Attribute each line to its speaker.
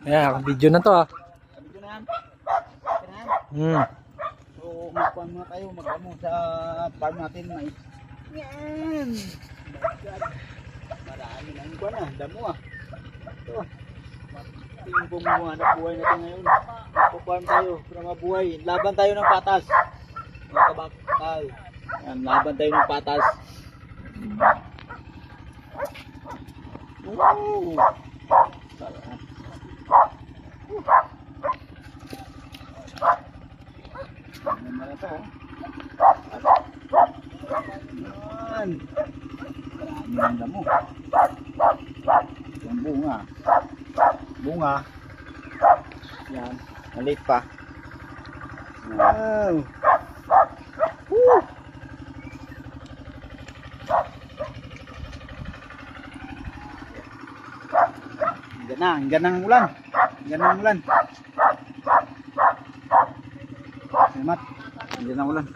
Speaker 1: Ayan, video na to ah.
Speaker 2: Video na yan. So, magkuhan muna tayo, mag-amo sa farm natin. May yan. Marami na yung kuhan ah, damo ah. Ito ah. Tingin po mga anak buhay natin ngayon. Magkuhan tayo para mabuhay. Laban tayo ng patas. Mga kabakal. Yan, laban tayo ng patas. Wow! Sarap. Ano ito? Yan. Marami ng damo. Yung bunga. Bunga. Yan. Maliit pa. Wow! Woo! Hanggang ng ulan. Hanggang ng ulan. Salamat. Hanggang ng ulan.